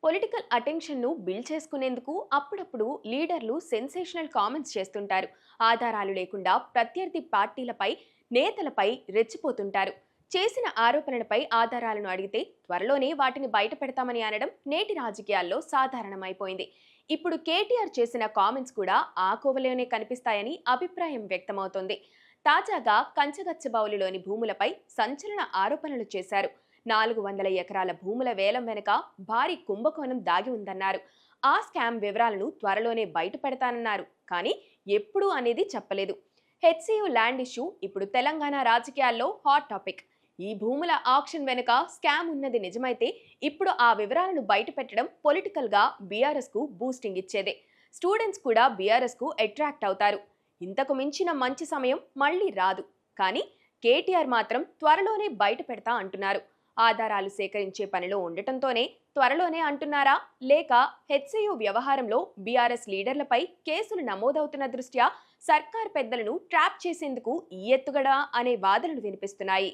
Political attention ను build చేసుకునేందుకు అప్పుడప్పుడు లీడర్లు సెన్సేషనల్ కామెంట్స్ చేస్తుంటారు. ఆధారాలు లేకుండా ప్రత్యర్థి పార్టీలపై, నేతలపై రెచ్చిపోతుంటారు. చేసిన ఆరోపణలపై ఆధారాలను అడిగితే త్వరలోనే వాటిని బయట పెడతామని అనడం నేటి రాజకీయాల్లో సాధారణమైపోయింది. ఇప్పుడు కేటీఆర్ చేసిన కామెంట్స్ కూడా ఆ కోవలోనే కనిపిస్తాయని అభిప్రాయం వ్యక్తమవుతోంది. తాజాగా కంచగచ్చబౌలిలోని భూములపై సంచలన ఆరోపణలు చేశారు. 400 ఎకరాల భూముల వేలం వెనుక భారీ కుంభకోణం దాగి ఉందన్నారు. ఆ స్కామ్ వివరాలను త్వరలోనే బయట పెడతానన్నారు. కానీ ఎప్పుడు అనేది చెప్పలేదు. హెచ్సియు ల్యాండ్ ఇష్యూ ఇప్పుడు తెలంగాణ రాజకీయాల్లో హాట్ టాపిక్. ఈ భూముల ఆక్షన్ వెనుక స్కామ్ ఉన్నది నిజమైతే ఇప్పుడు ఆ వివరాలను బయట పెట్టడం పొలిటికల్ గా బీఆర్ఎస్ కు బూస్టింగ్ ఇచ్చేదే. స్టూడెంట్స్ కూడా బీఆర్ఎస్ కు అట్రాక్ట్ అవుతారు. ఇంతకు మించిన మంచి సమయం మళ్లీ రాదు. కానీ కేటీఆర్ మాత్రం త్వరలోనే బయట పెడతా అంటున్నారు. ఆధారాలు సేకరించే పనిలో ఉండటంతోనే త్వరలోనే అంటున్నారా, లేక హెచ్సియు వ్యవహారంలో బీఆర్ఎస్ లీడర్లపై కేసులు నమోదవుతున్న దృష్ట్యా సర్కార్ పెద్దలను ట్రాప్ చేసేందుకు ఈ ఎత్తుగడ అనే వాదనలు వినిపిస్తున్నాయి.